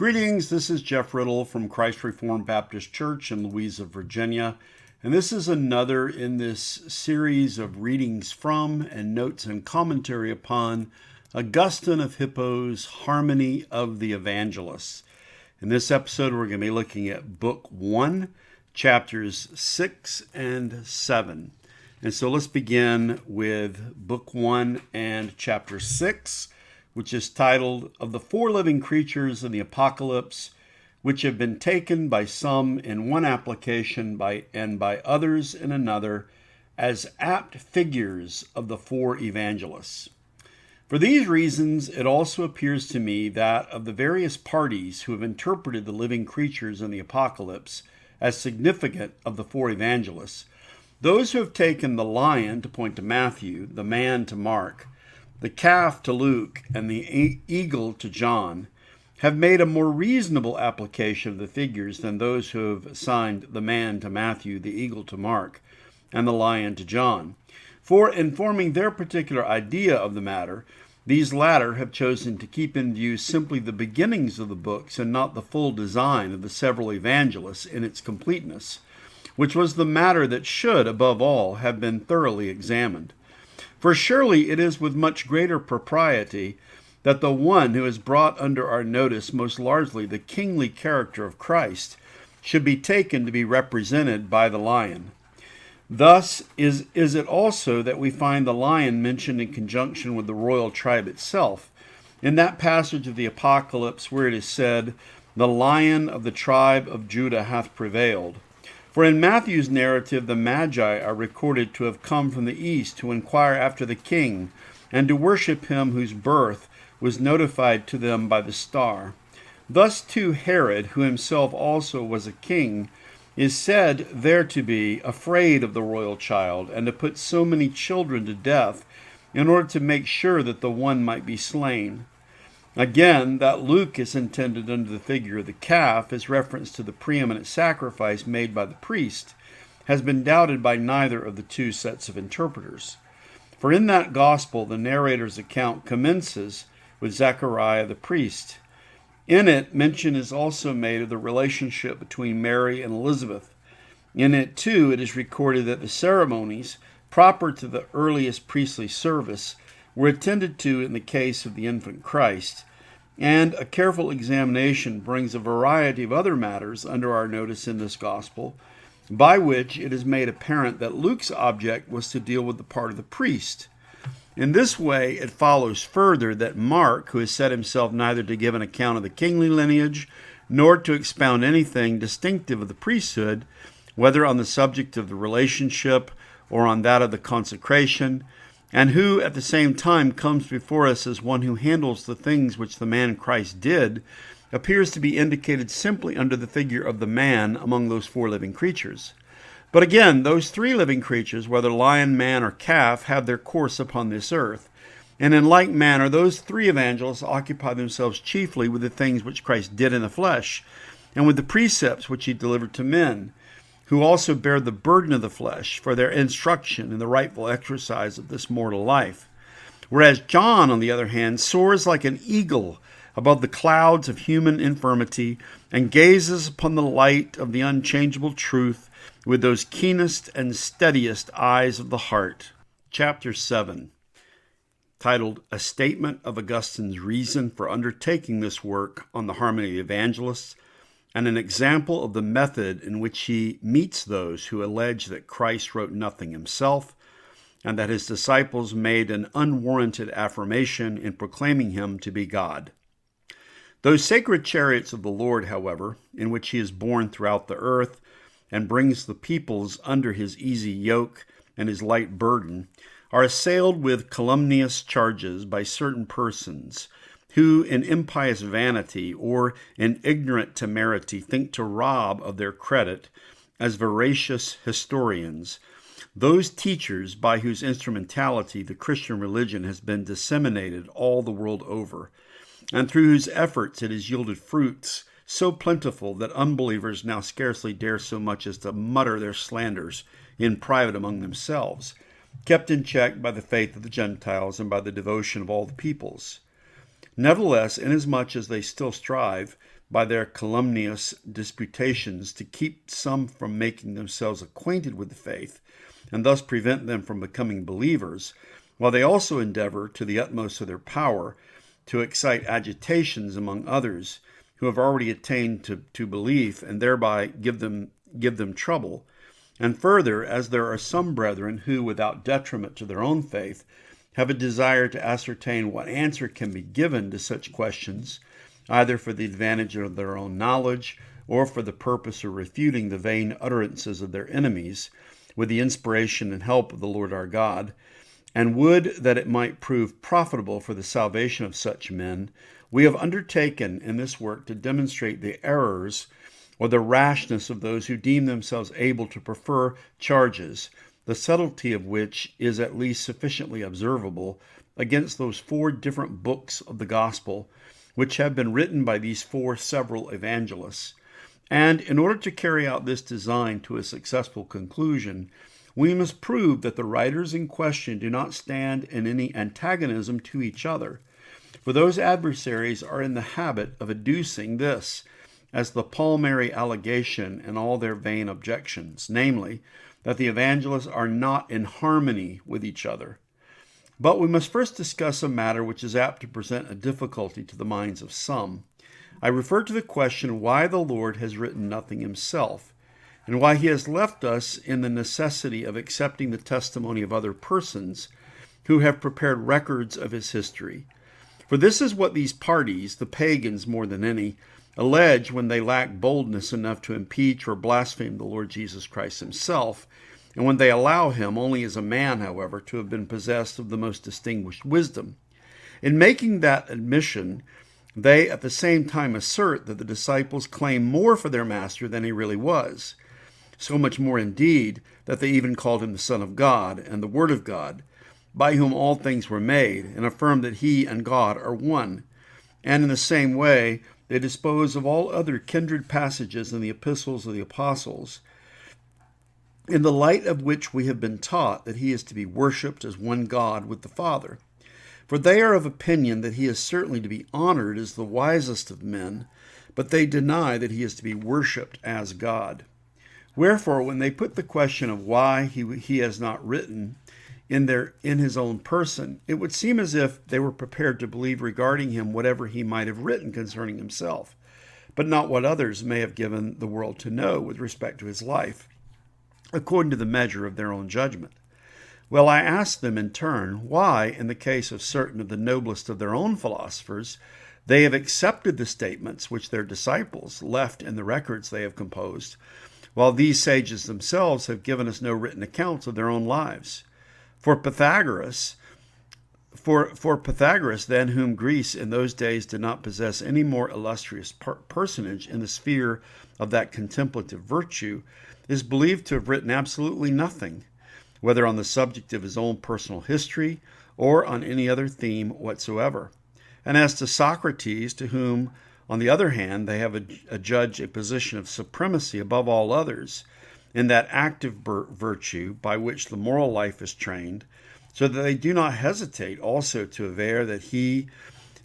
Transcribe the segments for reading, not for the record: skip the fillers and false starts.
Greetings, this is Jeff Riddle from Christ Reformed Baptist Church in Louisa, Virginia, and this is another in this series of readings from and notes and commentary upon Augustine of Hippo's Harmony of the Evangelists. In this episode, we're going to be looking at Book 1, chapters 6 and 7. And so let's begin with Book 1 and chapter 6, which is titled, Of the Four Living Creatures in the Apocalypse, which have been taken by some in one application and by others in another, as apt figures of the four evangelists. For these reasons, it also appears to me that of the various parties who have interpreted the living creatures in the Apocalypse as significant of the four evangelists, those who have taken the lion to point to Matthew, the man to Mark, the calf to Luke, and the eagle to John, have made a more reasonable application of the figures than those who have assigned the man to Matthew, the eagle to Mark, and the lion to John. For in forming their particular idea of the matter, these latter have chosen to keep in view simply the beginnings of the books and not the full design of the several evangelists in its completeness, which was the matter that should, above all, have been thoroughly examined. For surely it is with much greater propriety that the one who has brought under our notice most largely the kingly character of Christ should be taken to be represented by the lion. Thus is it also that we find the lion mentioned in conjunction with the royal tribe itself, in that passage of the Apocalypse where it is said, "The lion of the tribe of Judah hath prevailed." For in Matthew's narrative, the Magi are recorded to have come from the east to inquire after the king and to worship him whose birth was notified to them by the star. Thus too Herod, who himself also was a king, is said there to be afraid of the royal child and to put so many children to death in order to make sure that the one might be slain. Again, that Luke is intended under the figure of the calf as reference to the preeminent sacrifice made by the priest has been doubted by neither of the two sets of interpreters. For in that gospel, the narrator's account commences with Zechariah the priest. In it, mention is also made of the relationship between Mary and Elizabeth. In it, too, it is recorded that the ceremonies proper to the earliest priestly service were attended to in the case of the infant Christ, and a careful examination brings a variety of other matters under our notice in this gospel, by which it is made apparent that Luke's object was to deal with the part of the priest. In this way, it follows further that Mark, who has set himself neither to give an account of the kingly lineage, nor to expound anything distinctive of the priesthood, whether on the subject of the relationship or on that of the consecration, and who at the same time comes before us as one who handles the things which the man Christ did, appears to be indicated simply under the figure of the man among those four living creatures. But again, those three living creatures, whether lion, man, or calf, have their course upon this earth. And in like manner, those three evangelists occupy themselves chiefly with the things which Christ did in the flesh, and with the precepts which he delivered to men, who also bear the burden of the flesh for their instruction in the rightful exercise of this mortal life. Whereas John, on the other hand, soars like an eagle above the clouds of human infirmity and gazes upon the light of the unchangeable truth with those keenest and steadiest eyes of the heart. Chapter 7, titled A Statement of Augustine's Reason for Undertaking This Work on the Harmony of the Evangelists, and an example of the method in which he meets those who allege that Christ wrote nothing himself, and that his disciples made an unwarranted affirmation in proclaiming him to be God. Those sacred chariots of the Lord, however, in which he is borne throughout the earth and brings the peoples under his easy yoke and his light burden, are assailed with calumnious charges by certain persons who in impious vanity or in ignorant temerity think to rob of their credit as veracious historians those teachers by whose instrumentality the Christian religion has been disseminated all the world over, and through whose efforts it has yielded fruits so plentiful that unbelievers now scarcely dare so much as to mutter their slanders in private among themselves, kept in check by the faith of the Gentiles and by the devotion of all the peoples. Nevertheless, inasmuch as they still strive, by their calumnious disputations to keep some from making themselves acquainted with the faith, and thus prevent them from becoming believers, while they also endeavor to the utmost of their power to excite agitations among others who have already attained to belief, and thereby give them trouble. And further, as there are some brethren who, without detriment to their own faith, have a desire to ascertain what answer can be given to such questions, either for the advantage of their own knowledge, or for the purpose of refuting the vain utterances of their enemies, with the inspiration and help of the Lord our God, and would that it might prove profitable for the salvation of such men, we have undertaken in this work to demonstrate the errors or the rashness of those who deem themselves able to prefer charges, the subtlety of which is at least sufficiently observable, against those 4 different books of the gospel, which have been written by these 4 several evangelists. And in order to carry out this design to a successful conclusion, we must prove that the writers in question do not stand in any antagonism to each other. For those adversaries are in the habit of adducing this as the palmary allegation in all their vain objections, namely, that the evangelists are not in harmony with each other. But we must first discuss a matter which is apt to present a difficulty to the minds of some. I refer to the question why the Lord has written nothing himself, and why he has left us in the necessity of accepting the testimony of other persons who have prepared records of his history. For this is what these parties, the pagans more than any, allege when they lack boldness enough to impeach or blaspheme the Lord Jesus Christ himself, and when they allow him, only as a man, however, to have been possessed of the most distinguished wisdom. In making that admission, they at the same time assert that the disciples claim more for their master than he really was. So much more indeed that they even called him the Son of God and the Word of God, by whom all things were made, and affirm that he and God are one. And in the same way, they dispose of all other kindred passages in the epistles of the apostles, in the light of which we have been taught that he is to be worshipped as one God with the Father. For they are of opinion that he is certainly to be honored as the wisest of men, but they deny that he is to be worshipped as God. Wherefore, when they put the question of why he has not written in his own person, it would seem as if they were prepared to believe regarding him whatever he might have written concerning himself, but not what others may have given the world to know with respect to his life, according to the measure of their own judgment. Well, I asked them in turn why, in the case of certain of the noblest of their own philosophers, they have accepted the statements which their disciples left in the records they have composed, while these sages themselves have given us no written accounts of their own lives. For Pythagoras, then, whom Greece in those days did not possess any more illustrious personage in the sphere of that contemplative virtue, is believed to have written absolutely nothing, whether on the subject of his own personal history or on any other theme whatsoever. And as to Socrates, to whom, on the other hand, they have adjudged a position of supremacy above all others, in that active virtue by which the moral life is trained, so that they do not hesitate also to aver that he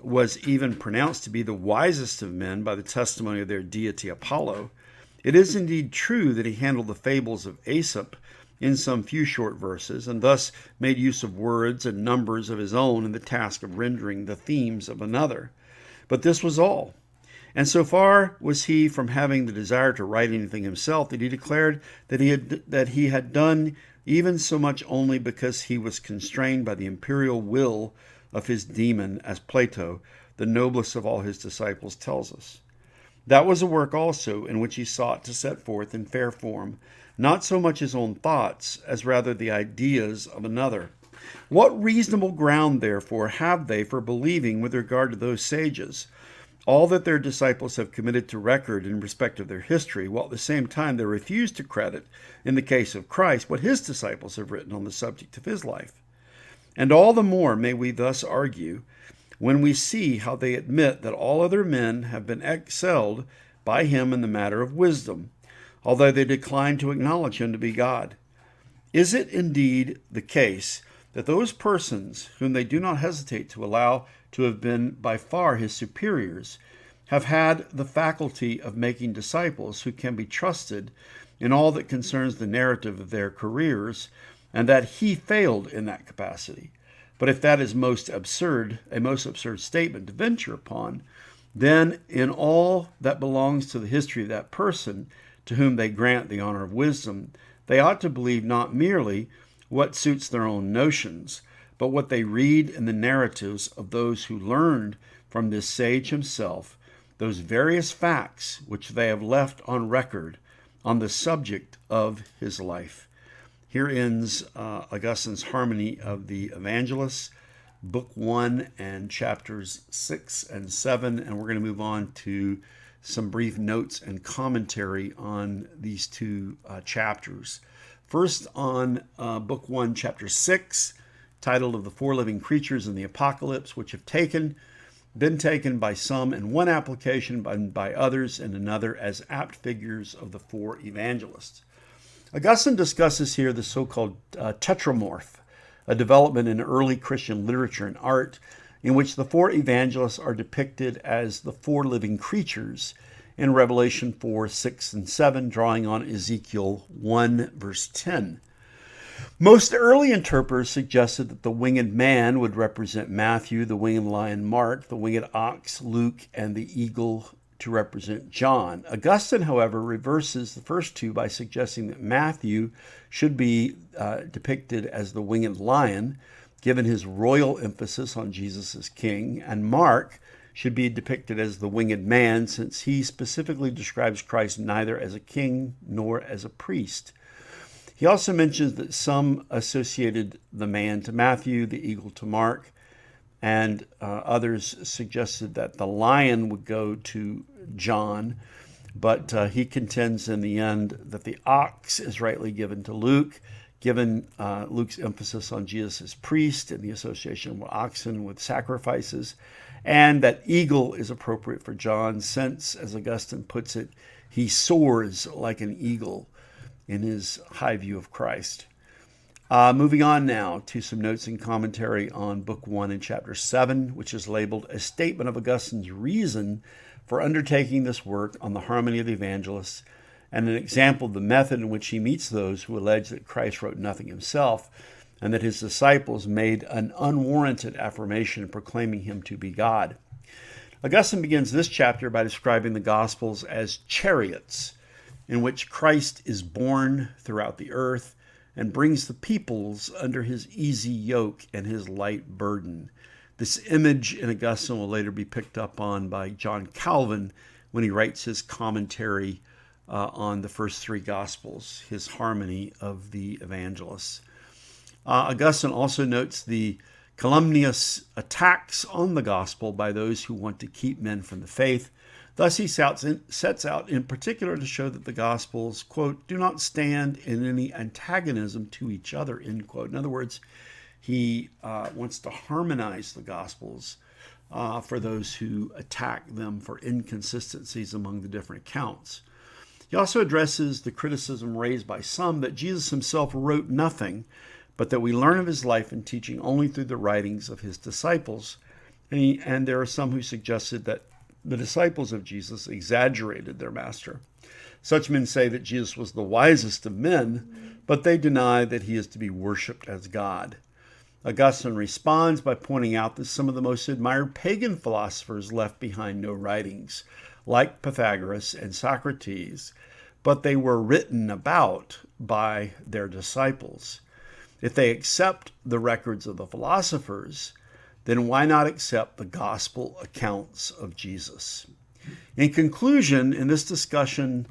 was even pronounced to be the wisest of men by the testimony of their deity Apollo. It is indeed true that he handled the fables of Aesop in some few short verses, and thus made use of words and numbers of his own in the task of rendering the themes of another. But this was all. And so far was he from having the desire to write anything himself that he declared that he had done even so much only because he was constrained by the imperial will of his demon, as Plato, the noblest of all his disciples, tells us. That was a work also in which he sought to set forth in fair form not so much his own thoughts as rather the ideas of another. What reasonable ground, therefore, have they for believing with regard to those sages all that their disciples have committed to record in respect of their history, while at the same time they refuse to credit, in the case of Christ, what his disciples have written on the subject of his life? And all the more may we thus argue, when we see how they admit that all other men have been excelled by him in the matter of wisdom, although they decline to acknowledge him to be God. Is it indeed the case that those persons whom they do not hesitate to allow to have been by far his superiors have had the faculty of making disciples who can be trusted in all that concerns the narrative of their careers, and that he failed in that capacity. But if that is a most absurd statement to venture upon, then in all that belongs to the history of that person to whom they grant the honor of wisdom, they ought to believe not merely what suits their own notions, but what they read in the narratives of those who learned from this sage himself those various facts which they have left on record on the subject of his life. Here ends Augustine's Harmony of the Evangelists, Book 1 and chapters 6 and 7, and we're going to move on to some brief notes and commentary on these two chapters. First on Book 1, Chapter 6, titled of the Four Living Creatures in the Apocalypse, which have been taken by some in one application, and by others in another, as apt figures of the four evangelists. Augustine discusses here the so-called tetramorph, a development in early Christian literature and art, in which the four evangelists are depicted as the four living creatures in Revelation 4, 6, and 7, drawing on Ezekiel 1, verse 10. Most early interpreters suggested that the winged man would represent Matthew, the winged lion Mark, the winged ox Luke, and the eagle to represent John. Augustine, however, reverses the first two by suggesting that Matthew should be depicted as the winged lion, given his royal emphasis on Jesus as king, and Mark should be depicted as the winged man, since he specifically describes Christ neither as a king nor as a priest. He also mentions that some associated the man to Matthew, the eagle to Mark, and others suggested that the lion would go to John, but he contends in the end that the ox is rightly given to Luke, given Luke's emphasis on Jesus as priest and the association with oxen with sacrifices, and that eagle is appropriate for John since, as Augustine puts it, he soars like an eagle in his high view of Christ. Moving on now to some notes and commentary on Book 1 and Chapter 7, which is labeled A Statement of Augustine's Reason for Undertaking This Work on the Harmony of the Evangelists, and an example of the method in which he meets those who allege that Christ wrote nothing himself, and that his disciples made an unwarranted affirmation proclaiming him to be God. Augustine begins this chapter by describing the Gospels as chariots, in which Christ is borne throughout the earth and brings the peoples under his easy yoke and his light burden. This image in Augustine will later be picked up on by John Calvin when he writes his commentary on the first three Gospels, his Harmony of the Evangelists. Augustine also notes the calumnious attacks on the Gospel by those who want to keep men from the faith. Thus, he sets out in particular to show that the Gospels, quote, do not stand in any antagonism to each other, end quote. In other words, he wants to harmonize the Gospels for those who attack them for inconsistencies among the different accounts. He also addresses the criticism raised by some that Jesus himself wrote nothing, but that we learn of his life and teaching only through the writings of his disciples. And there are some who suggested that the disciples of Jesus exaggerated their master. Such men say that Jesus was the wisest of men, but they deny that he is to be worshipped as God. Augustine responds by pointing out that some of the most admired pagan philosophers left behind no writings, like Pythagoras and Socrates, but they were written about by their disciples. If they accept the records of the philosophers, then why not accept the gospel accounts of Jesus? In conclusion, in this discussion,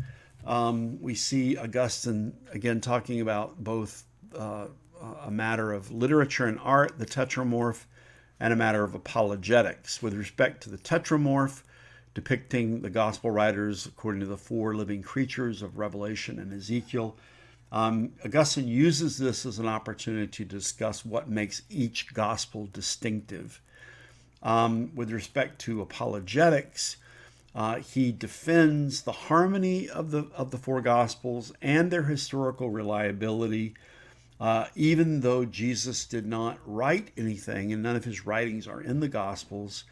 we see Augustine again talking about both a matter of literature and art, the tetramorph, and a matter of apologetics. With respect to the tetramorph, depicting the gospel writers according to the four living creatures of Revelation and Ezekiel, Augustine uses this as an opportunity to discuss what makes each gospel distinctive. With respect to apologetics, he defends the harmony of the four gospels and their historical reliability, even though Jesus did not write anything and none of his writings are in the gospels.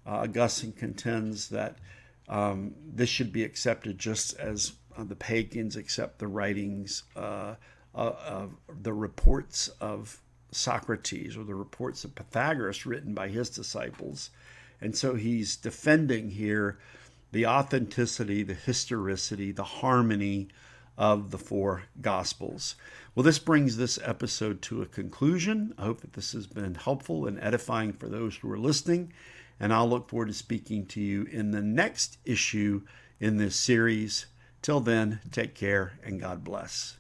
Augustine contends that This should be accepted just as the pagans accept the writings, the reports of Socrates or the reports of Pythagoras written by his disciples. And so he's defending here the authenticity, the historicity, the harmony of the four Gospels. Well, this brings this episode to a conclusion. I hope that this has been helpful and edifying for those who are listening. And I'll look forward to speaking to you in the next issue in this series. Till then, take care and God bless.